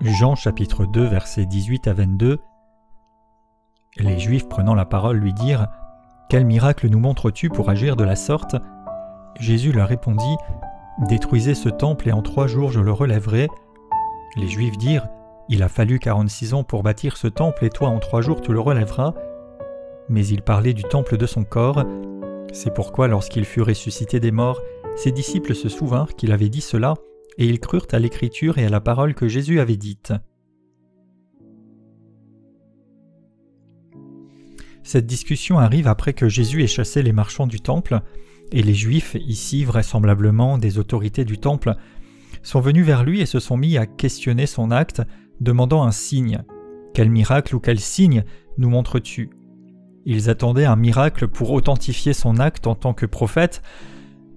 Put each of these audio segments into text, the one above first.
Jean chapitre 2 versets 18 à 22. Les Juifs prenant la parole lui dirent « Quel miracle nous montres-tu pour agir de la sorte ?» Jésus leur répondit « Détruisez ce temple et en 3 jours je le relèverai. » Les Juifs dirent « Il a fallu 46 ans pour bâtir ce temple et toi en 3 jours tu le relèveras. » Mais il parlait du temple de son corps. C'est pourquoi lorsqu'il fut ressuscité des morts, ses disciples se souvinrent qu'il avait dit cela et ils crurent à l'écriture et à la parole que Jésus avait dite. Cette discussion arrive après que Jésus ait chassé les marchands du temple, et les Juifs, ici vraisemblablement des autorités du temple, sont venus vers lui et se sont mis à questionner son acte, demandant un signe. « Quel miracle ou quel signe nous montres-tu » Ils attendaient un miracle pour authentifier son acte en tant que prophète,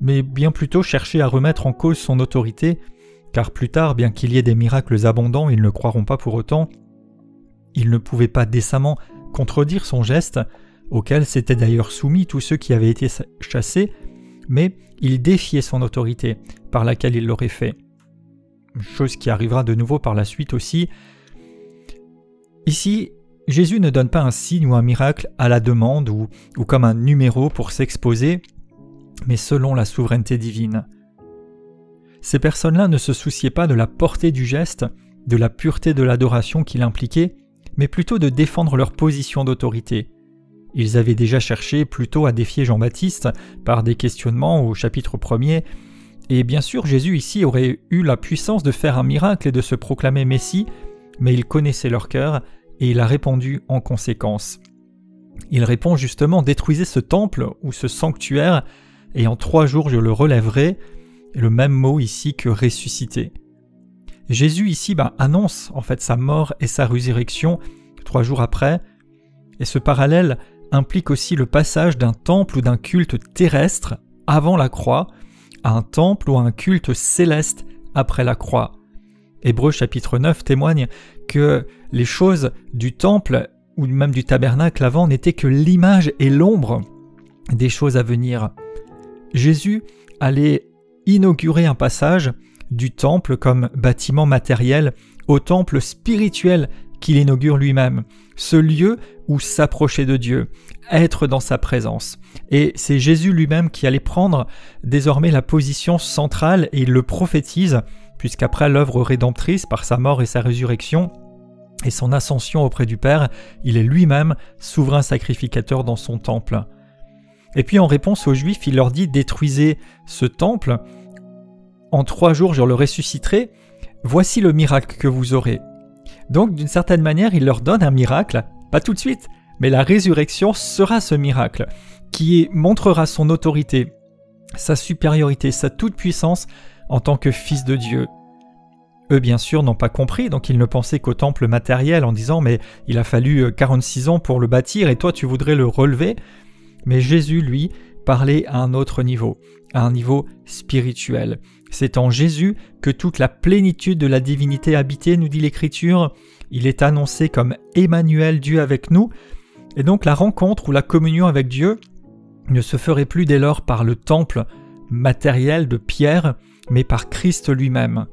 mais bien plutôt chercher à remettre en cause son autorité, car plus tard, bien qu'il y ait des miracles abondants, ils ne croiront pas pour autant. Ils ne pouvaient pas décemment contredire son geste, auquel s'étaient d'ailleurs soumis tous ceux qui avaient été chassés, mais ils défiaient son autorité, par laquelle il l'aurait fait. Chose qui arrivera de nouveau par la suite aussi. Ici, Jésus ne donne pas un signe ou un miracle à la demande ou comme un numéro pour s'exposer, mais selon la souveraineté divine. Ces personnes-là ne se souciaient pas de la portée du geste, de la pureté de l'adoration qu'il impliquait, mais plutôt de défendre leur position d'autorité. Ils avaient déjà cherché plutôt à défier Jean-Baptiste par des questionnements au chapitre 1er, et bien sûr Jésus ici aurait eu la puissance de faire un miracle et de se proclamer Messie, mais il connaissait leur cœur et il a répondu en conséquence. Il répond justement « Détruisez ce temple ou ce sanctuaire, et en 3 jours je le relèverai », le même mot ici que « ressusciter ». Jésus ici annonce en fait sa mort et sa résurrection 3 jours après, et ce parallèle implique aussi le passage d'un temple ou d'un culte terrestre avant la croix à un temple ou à un culte céleste après la croix. Hébreux chapitre 9 témoigne que les choses du temple ou même du tabernacle avant n'étaient que l'image et l'ombre des choses à venir. Jésus allait inaugurer un passage du temple comme bâtiment matériel au temple spirituel qu'il inaugure lui-même, ce lieu où s'approcher de Dieu, être dans sa présence. Et c'est Jésus lui-même qui allait prendre désormais la position centrale et il le prophétise, puisqu'après l'œuvre rédemptrice par sa mort et sa résurrection et son ascension auprès du Père, il est lui-même souverain sacrificateur dans son temple. Et puis en réponse aux Juifs, il leur dit « Détruisez ce temple, en 3 jours je le ressusciterai, voici le miracle que vous aurez. » Donc d'une certaine manière, il leur donne un miracle, pas tout de suite, mais la résurrection sera ce miracle, qui montrera son autorité, sa supériorité, sa toute-puissance en tant que fils de Dieu. Eux bien sûr n'ont pas compris, donc ils ne pensaient qu'au temple matériel en disant « mais il a fallu 46 ans pour le bâtir et toi tu voudrais le relever ?» Mais Jésus, lui, parlait à un autre niveau, à un niveau spirituel. C'est en Jésus que toute la plénitude de la divinité habitait, nous dit l'Écriture. Il est annoncé comme Emmanuel, Dieu avec nous. Et donc la rencontre ou la communion avec Dieu ne se ferait plus dès lors par le temple matériel de pierre, mais par Christ lui-même.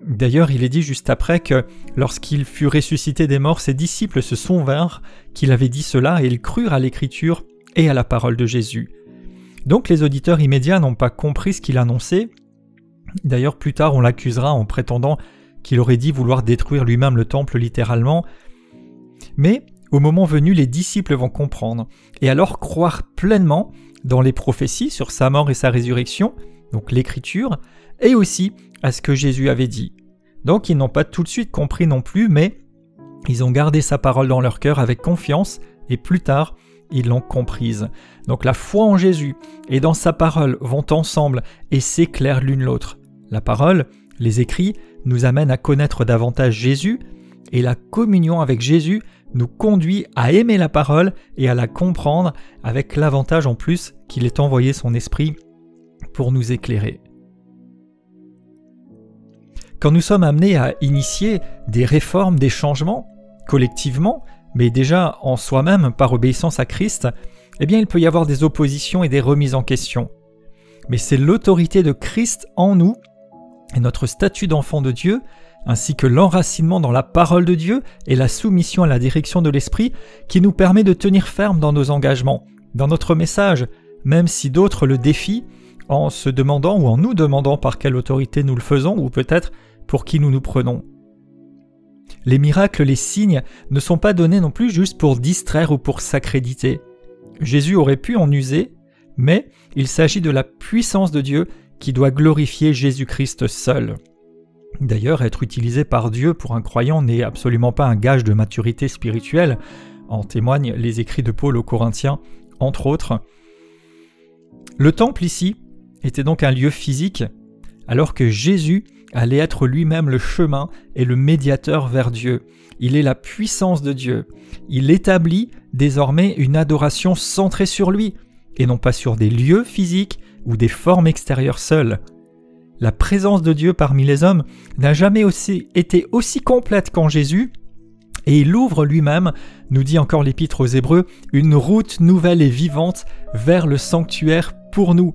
D'ailleurs, il est dit juste après que lorsqu'il fut ressuscité des morts, ses disciples se souvinrent qu'il avait dit cela et ils crurent à l'Écriture et à la parole de Jésus. Donc les auditeurs immédiats n'ont pas compris ce qu'il annonçait. D'ailleurs, plus tard, on l'accusera en prétendant qu'il aurait dit vouloir détruire lui-même le temple littéralement. Mais au moment venu, les disciples vont comprendre et alors croire pleinement dans les prophéties sur sa mort et sa résurrection, donc l'Écriture, et aussi à ce que Jésus avait dit. Donc ils n'ont pas tout de suite compris non plus, mais ils ont gardé sa parole dans leur cœur avec confiance et plus tard, ils l'ont comprise. Donc la foi en Jésus et dans sa parole vont ensemble et s'éclairent l'une l'autre. La parole, les écrits, nous amènent à connaître davantage Jésus et la communion avec Jésus nous conduit à aimer la parole et à la comprendre avec l'avantage en plus qu'il ait envoyé son esprit pour nous éclairer. Quand nous sommes amenés à initier des réformes, des changements, collectivement, mais déjà en soi-même par obéissance à Christ, eh bien il peut y avoir des oppositions et des remises en question. Mais c'est l'autorité de Christ en nous et notre statut d'enfant de Dieu, ainsi que l'enracinement dans la parole de Dieu et la soumission à la direction de l'Esprit qui nous permet de tenir ferme dans nos engagements, dans notre message, même si d'autres le défient, en se demandant ou en nous demandant par quelle autorité nous le faisons ou peut-être pour qui nous nous prenons. Les miracles, les signes ne sont pas donnés non plus juste pour distraire ou pour s'accréditer. Jésus aurait pu en user, mais il s'agit de la puissance de Dieu qui doit glorifier Jésus-Christ seul. D'ailleurs, être utilisé par Dieu pour un croyant n'est absolument pas un gage de maturité spirituelle, en témoignent les écrits de Paul aux Corinthiens, entre autres. Le temple ici était donc un lieu physique, alors que Jésus allait être lui-même le chemin et le médiateur vers Dieu. Il est la puissance de Dieu. Il établit désormais une adoration centrée sur lui, et non pas sur des lieux physiques ou des formes extérieures seules. La présence de Dieu parmi les hommes n'a jamais été aussi complète qu'en Jésus, et il ouvre lui-même, nous dit encore l'Épître aux Hébreux, une route nouvelle et vivante vers le sanctuaire pour nous.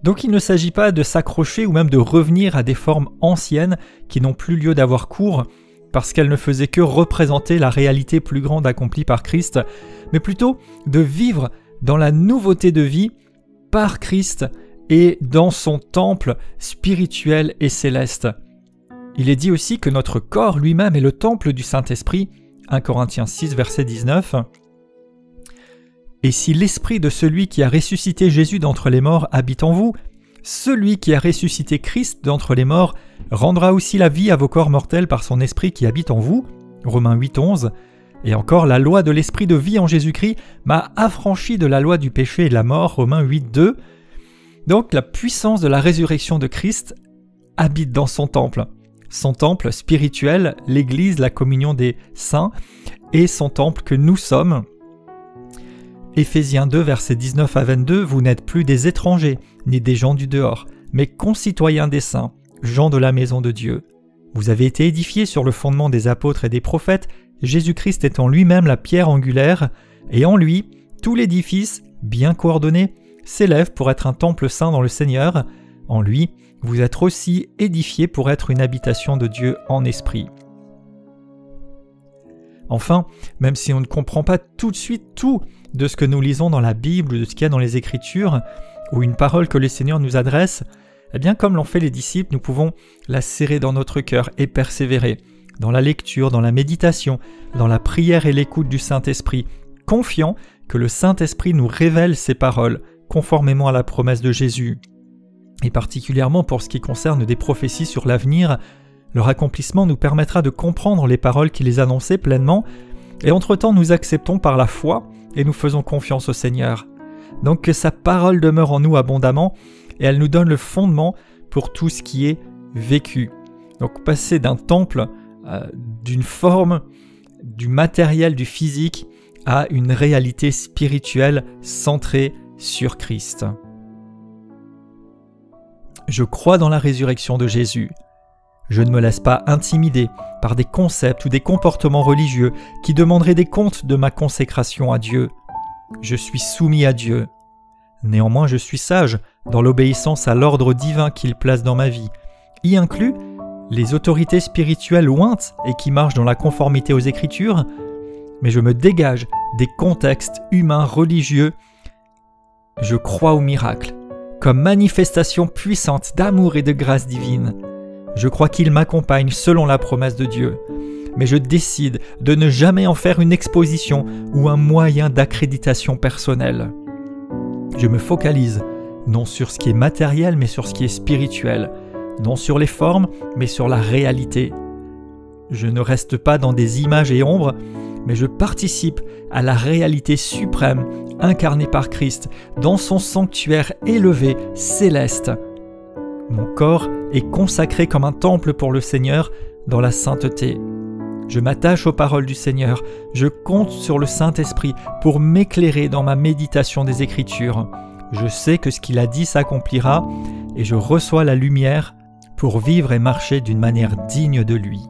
Donc il ne s'agit pas de s'accrocher ou même de revenir à des formes anciennes qui n'ont plus lieu d'avoir cours, parce qu'elles ne faisaient que représenter la réalité plus grande accomplie par Christ, mais plutôt de vivre dans la nouveauté de vie par Christ et dans son temple spirituel et céleste. Il est dit aussi que notre corps lui-même est le temple du Saint-Esprit, 1 Corinthiens 6, verset 19. Et si l'esprit de celui qui a ressuscité Jésus d'entre les morts habite en vous, celui qui a ressuscité Christ d'entre les morts rendra aussi la vie à vos corps mortels par son esprit qui habite en vous, Romains 8, 11. Et encore, la loi de l'esprit de vie en Jésus-Christ m'a affranchi de la loi du péché et de la mort, Romains 8, 2. Donc la puissance de la résurrection de Christ habite dans son temple spirituel, l'Église, la communion des saints, et son temple que nous sommes. Éphésiens 2, versets 19 à 22, vous n'êtes plus des étrangers, ni des gens du dehors, mais concitoyens des saints, gens de la maison de Dieu. Vous avez été édifiés sur le fondement des apôtres et des prophètes, Jésus-Christ étant lui-même la pierre angulaire, et en lui, tout l'édifice, bien coordonné, s'élève pour être un temple saint dans le Seigneur. En lui, vous êtes aussi édifiés pour être une habitation de Dieu en esprit. Enfin, même si on ne comprend pas tout de suite tout de ce que nous lisons dans la Bible ou de ce qu'il y a dans les Écritures, ou une parole que le Seigneur nous adresse, eh bien comme l'ont fait les disciples, nous pouvons la serrer dans notre cœur et persévérer dans la lecture, dans la méditation, dans la prière et l'écoute du Saint-Esprit, confiant que le Saint-Esprit nous révèle ces paroles, conformément à la promesse de Jésus. Et particulièrement pour ce qui concerne des prophéties sur l'avenir, leur accomplissement nous permettra de comprendre les paroles qui les annonçaient pleinement, et entre-temps nous acceptons par la foi et nous faisons confiance au Seigneur. Donc que sa parole demeure en nous abondamment, et elle nous donne le fondement pour tout ce qui est vécu. Donc passer d'un temple, d'une forme, du matériel, du physique, à une réalité spirituelle centrée sur Christ. Je crois dans la résurrection de Jésus. Je ne me laisse pas intimider par des concepts ou des comportements religieux qui demanderaient des comptes de ma consécration à Dieu. Je suis soumis à Dieu. Néanmoins, je suis sage dans l'obéissance à l'ordre divin qu'il place dans ma vie, y inclus les autorités spirituelles ointes et qui marchent dans la conformité aux Écritures, mais je me dégage des contextes humains religieux. Je crois au miracle, comme manifestation puissante d'amour et de grâce divine. Je crois qu'il m'accompagne selon la promesse de Dieu, mais je décide de ne jamais en faire une exposition ou un moyen d'accréditation personnelle. Je me focalise non sur ce qui est matériel, mais sur ce qui est spirituel, non sur les formes, mais sur la réalité. Je ne reste pas dans des images et ombres, mais je participe à la réalité suprême incarnée par Christ dans son sanctuaire élevé, céleste. Mon corps est consacré comme un temple pour le Seigneur dans la sainteté. Je m'attache aux paroles du Seigneur, je compte sur le Saint-Esprit pour m'éclairer dans ma méditation des Écritures. Je sais que ce qu'il a dit s'accomplira et je reçois la lumière pour vivre et marcher d'une manière digne de lui.